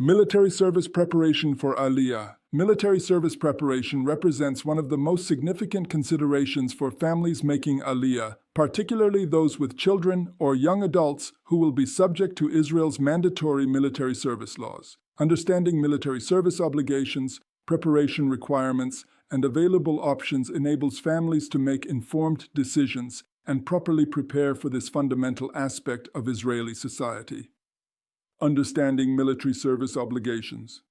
Military service preparation for Aliyah. Military service preparation represents one of the most significant considerations for families making Aliyah, particularly those with children or young adults who will be subject to Israel's mandatory military service laws. Understanding military service obligations, preparation requirements, and available options enables families to make informed decisions and properly prepare for this fundamental aspect of Israeli society. Understanding military service obligations.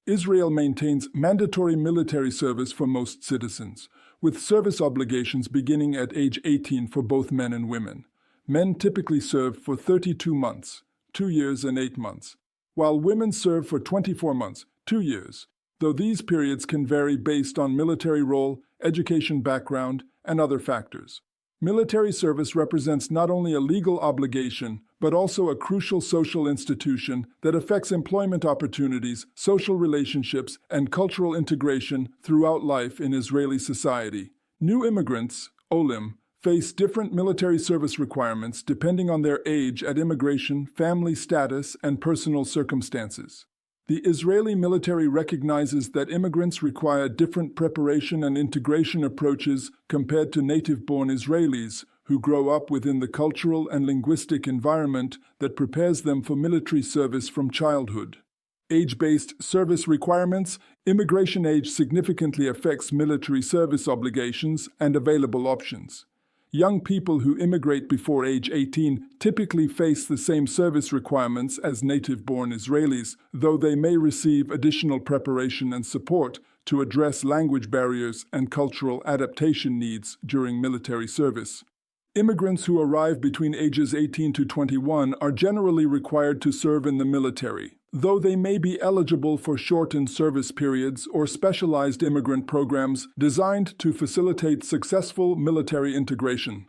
Israel maintains mandatory military service for most citizens, with service obligations beginning at age 18 for both men and women. Men typically serve for 32 months, 2 years and 8 months, while women serve for 24 months, 2 years, though these periods can vary based on military role, education background, and other factors. Military service represents not only a legal obligation, but also a crucial social institution that affects employment opportunities, social relationships, and cultural integration throughout life in Israeli society. New immigrants, olim, face different military service requirements depending on their age at immigration, family status, and personal circumstances. The Israeli military recognizes that immigrants require different preparation and integration approaches compared to native-born Israelis who grow up within the cultural and linguistic environment that prepares them for military service from childhood. Age-based service requirements. Immigration age significantly affects military service obligations and available options. Young people who immigrate before age 18 typically face the same service requirements as native-born Israelis, though they may receive additional preparation and support to address language barriers and cultural adaptation needs during military service. Immigrants who arrive between ages 18 to 21 are generally required to serve in the military, though they may be eligible for shortened service periods or specialized immigrant programs designed to facilitate successful military integration.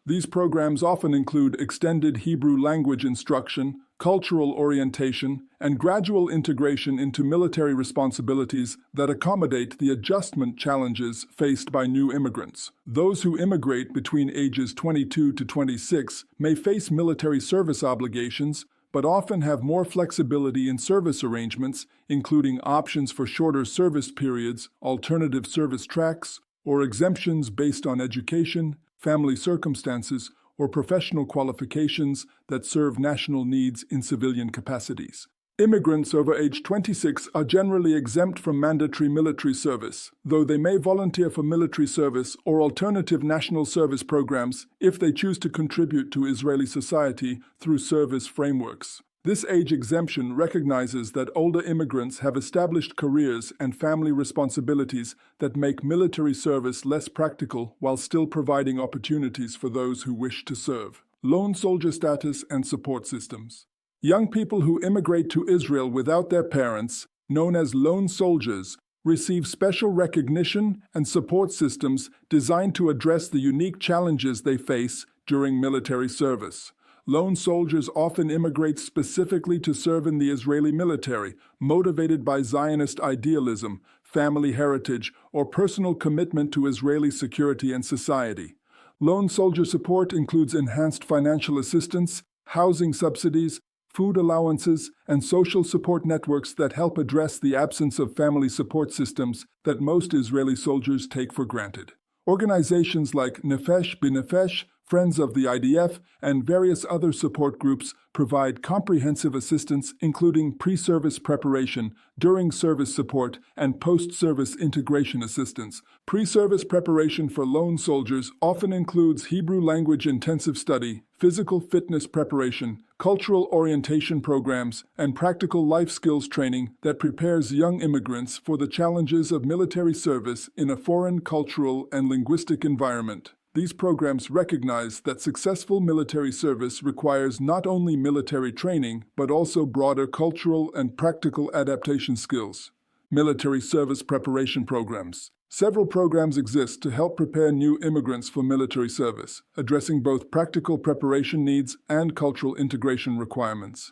These programs often include extended Hebrew language instruction, cultural orientation, and gradual integration into military responsibilities that accommodate the adjustment challenges faced by new immigrants. Those who immigrate between ages 22 to 26 may face military service obligations, but often have more flexibility in service arrangements, including options for shorter service periods, alternative service tracks, or exemptions based on education, family circumstances, or professional qualifications that serve national needs in civilian capacities. Immigrants over age 26 are generally exempt from mandatory military service, though they may volunteer for military service or alternative national service programs if they choose to contribute to Israeli society through service frameworks. This age exemption recognizes that older immigrants have established careers and family responsibilities that make military service less practical while still providing opportunities for those who wish to serve. Lone soldier status and support systems. Young people who immigrate to Israel without their parents, known as lone soldiers, receive special recognition and support systems designed to address the unique challenges they face during military service. Lone soldiers often immigrate specifically to serve in the Israeli military, motivated by Zionist idealism, family heritage, or personal commitment to Israeli security and society. Lone soldier support includes enhanced financial assistance, housing subsidies, food allowances, and social support networks that help address the absence of family support systems that most Israeli soldiers take for granted. Organizations like Nefesh B'Nefesh, Friends of the IDF, and various other support groups provide comprehensive assistance including pre-service preparation, during-service support, and post-service integration assistance. Pre-service preparation for lone soldiers often includes Hebrew language intensive study, physical fitness preparation, cultural orientation programs, and practical life skills training that prepares young immigrants for the challenges of military service in a foreign cultural and linguistic environment. These programs recognize that successful military service requires not only military training, but also broader cultural and practical adaptation skills. Military service preparation programs. Several programs exist to help prepare new immigrants for military service, addressing both practical preparation needs and cultural integration requirements.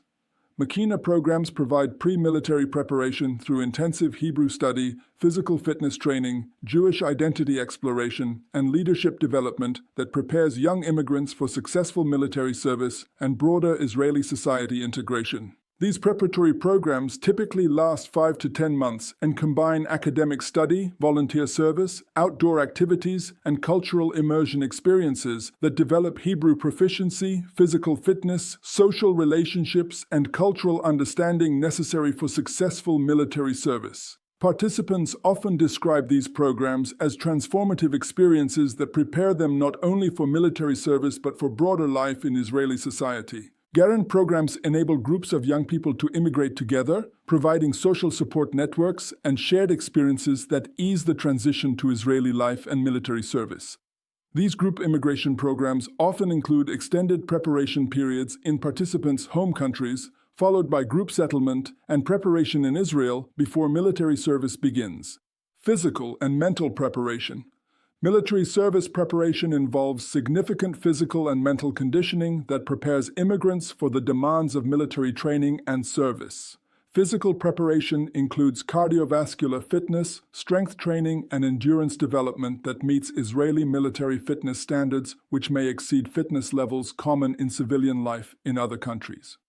Makina programs provide pre-military preparation through intensive Hebrew study, physical fitness training, Jewish identity exploration, and leadership development that prepares young immigrants for successful military service and broader Israeli society integration. These preparatory programs typically last 5 to 10 months and combine academic study, volunteer service, outdoor activities, and cultural immersion experiences that develop Hebrew proficiency, physical fitness, social relationships, and cultural understanding necessary for successful military service. Participants often describe these programs as transformative experiences that prepare them not only for military service but for broader life in Israeli society. Garan programs enable groups of young people to immigrate together, providing social support networks and shared experiences that ease the transition to Israeli life and military service. These group immigration programs often include extended preparation periods in participants' home countries, followed by group settlement and preparation in Israel before military service begins. Physical and mental preparation. Military service preparation involves significant physical and mental conditioning that prepares immigrants for the demands of military training and service. Physical preparation includes cardiovascular fitness, strength training, and endurance development that meets Israeli military fitness standards, which may exceed fitness levels common in civilian life in other countries.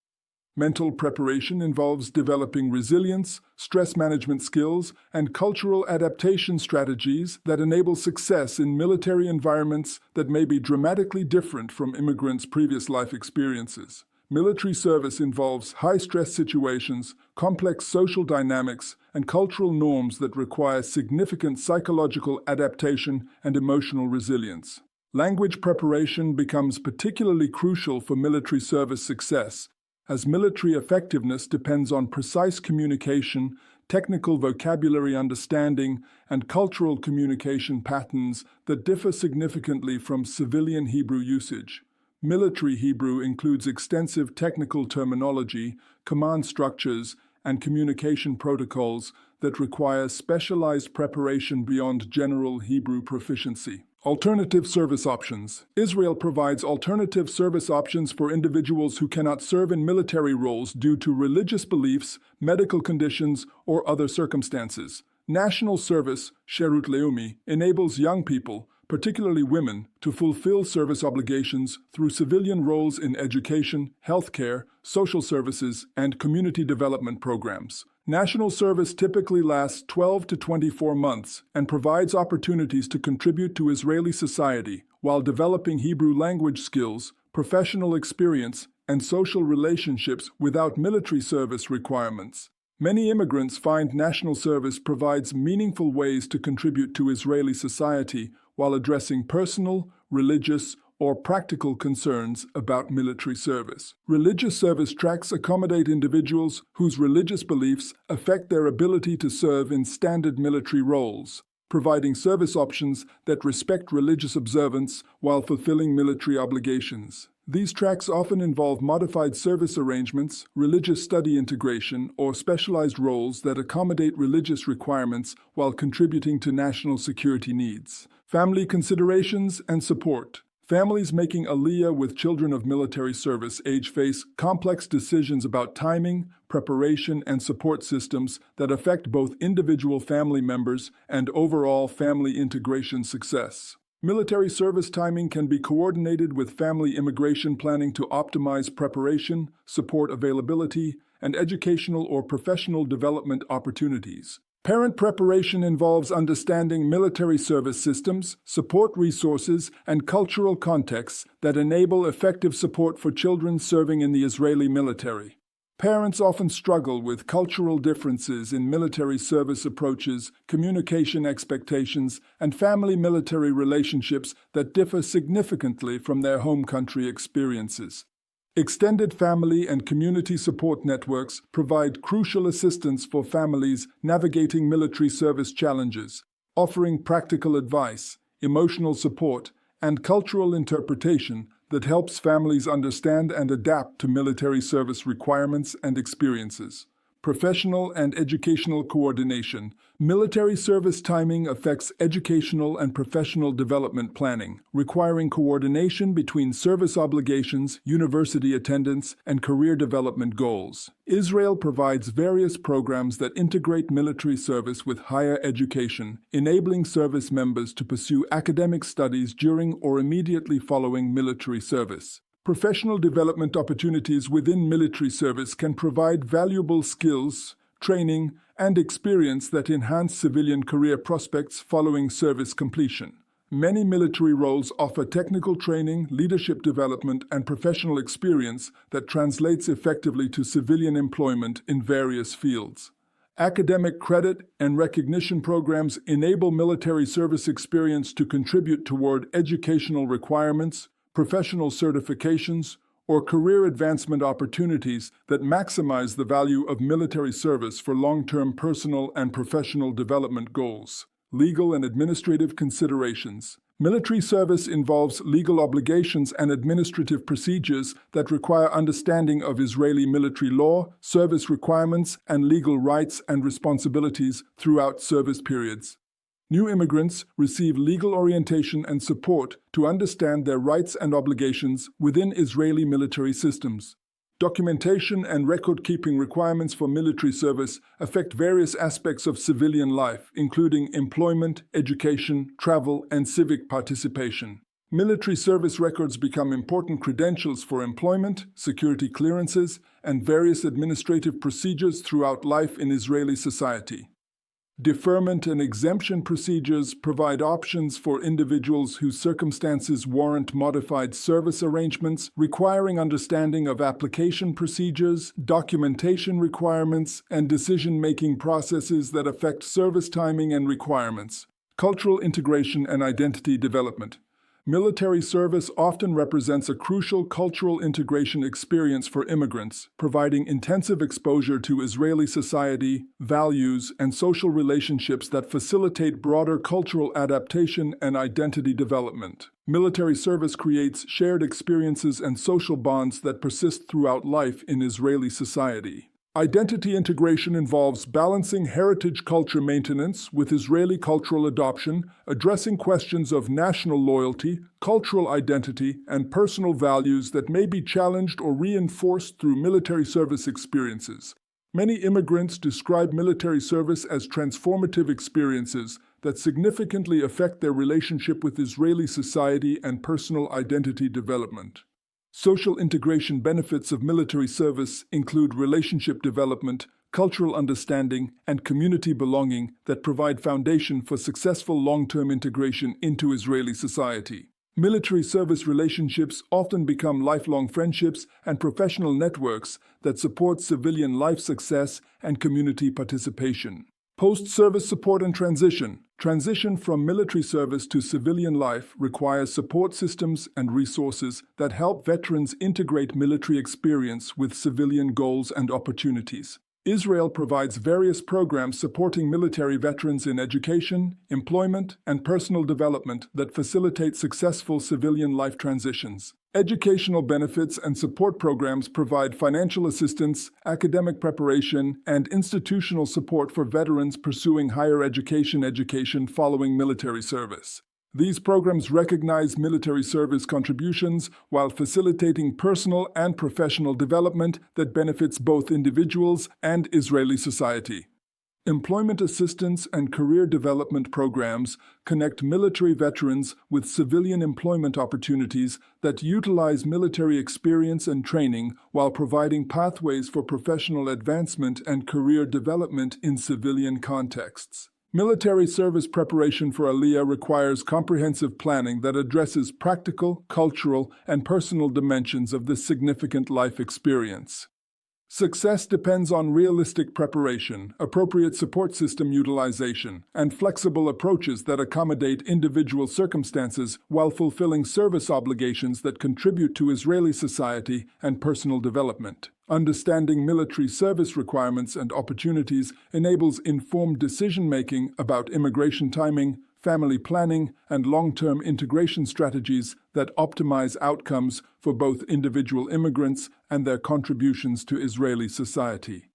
Mental preparation involves developing resilience, stress management skills, and cultural adaptation strategies that enable success in military environments that may be dramatically different from immigrants' previous life experiences. Military service involves high-stress situations, complex social dynamics, and cultural norms that require significant psychological adaptation and emotional resilience. Language preparation becomes particularly crucial for military service success, as military effectiveness depends on precise communication, technical vocabulary understanding, and cultural communication patterns that differ significantly from civilian Hebrew usage. Military Hebrew includes extensive technical terminology, command structures, and communication protocols that require specialized preparation beyond general Hebrew proficiency. Alternative service options. Israel provides alternative service options for individuals who cannot serve in military roles due to religious beliefs, medical conditions, or other circumstances. National service, Sherut Leumi, enables young people, particularly women, to fulfill service obligations through civilian roles in education, healthcare, social services, and community development programs. National service typically lasts 12 to 24 months and provides opportunities to contribute to Israeli society while developing Hebrew language skills, professional experience, and social relationships without military service requirements. Many immigrants find national service provides meaningful ways to contribute to Israeli society while addressing personal, religious, or practical concerns about military service. Religious service tracks accommodate individuals whose religious beliefs affect their ability to serve in standard military roles, providing service options that respect religious observance while fulfilling military obligations. These tracks often involve modified service arrangements, religious study integration, or specialized roles that accommodate religious requirements while contributing to national security needs. Family considerations and support. Families making Aliyah with children of military service age face complex decisions about timing, preparation, and support systems that affect both individual family members and overall family integration success. Military service timing can be coordinated with family immigration planning to optimize preparation, support availability, and educational or professional development opportunities. Parent preparation involves understanding military service systems, support resources, and cultural contexts that enable effective support for children serving in the Israeli military. Parents often struggle with cultural differences in military service approaches, communication expectations, and family-military relationships that differ significantly from their home country experiences. Extended family and community support networks provide crucial assistance for families navigating military service challenges, offering practical advice, emotional support, and cultural interpretation that helps families understand and adapt to military service requirements and experiences. Professional and educational coordination. Military service timing affects educational and professional development planning, requiring coordination between service obligations, university attendance, and career development goals. Israel provides various programs that integrate military service with higher education, enabling service members to pursue academic studies during or immediately following military service. Professional development opportunities within military service can provide valuable skills, training, and experience that enhance civilian career prospects following service completion. Many military roles offer technical training, leadership development, and professional experience that translates effectively to civilian employment in various fields. Academic credit and recognition programs enable military service experience to contribute toward educational requirements, professional certifications, or career advancement opportunities that maximize the value of military service for long-term personal and professional development goals. Legal and administrative considerations. Military service involves legal obligations and administrative procedures that require understanding of Israeli military law, service requirements, and legal rights and responsibilities throughout service periods. New immigrants receive legal orientation and support to understand their rights and obligations within Israeli military systems. Documentation and record-keeping requirements for military service affect various aspects of civilian life, including employment, education, travel, and civic participation. Military service records become important credentials for employment, security clearances, and various administrative procedures throughout life in Israeli society. Deferment and exemption procedures provide options for individuals whose circumstances warrant modified service arrangements, requiring understanding of application procedures, documentation requirements, and decision-making processes that affect service timing and requirements. Cultural integration and identity development. Military service often represents a crucial cultural integration experience for immigrants, providing intensive exposure to Israeli society, values, and social relationships that facilitate broader cultural adaptation and identity development. Military service creates shared experiences and social bonds that persist throughout life in Israeli society. Identity integration involves balancing heritage culture maintenance with Israeli cultural adoption, addressing questions of national loyalty, cultural identity, and personal values that may be challenged or reinforced through military service experiences. Many immigrants describe military service as transformative experiences that significantly affect their relationship with Israeli society and personal identity development. Social integration benefits of military service include relationship development, cultural understanding, and community belonging that provide foundation for successful long-term integration into Israeli society. Military service relationships often become lifelong friendships and professional networks that support civilian life success and community participation. Post-service support and transition. Transition from military service to civilian life requires support systems and resources that help veterans integrate military experience with civilian goals and opportunities. Israel provides various programs supporting military veterans in education, employment, and personal development that facilitate successful civilian life transitions. Educational benefits and support programs provide financial assistance, academic preparation, and institutional support for veterans pursuing higher education following military service. These programs recognize military service contributions while facilitating personal and professional development that benefits both individuals and Israeli society. Employment assistance and career development programs connect military veterans with civilian employment opportunities that utilize military experience and training while providing pathways for professional advancement and career development in civilian contexts. Military service preparation for Aliyah requires comprehensive planning that addresses practical, cultural, and personal dimensions of this significant life experience. Success depends on realistic preparation, appropriate support system utilization, and flexible approaches that accommodate individual circumstances while fulfilling service obligations that contribute to Israeli society and personal development. Understanding military service requirements and opportunities enables informed decision-making about immigration timing, family planning, and long-term integration strategies that optimize outcomes for both individual immigrants and their contributions to Israeli society.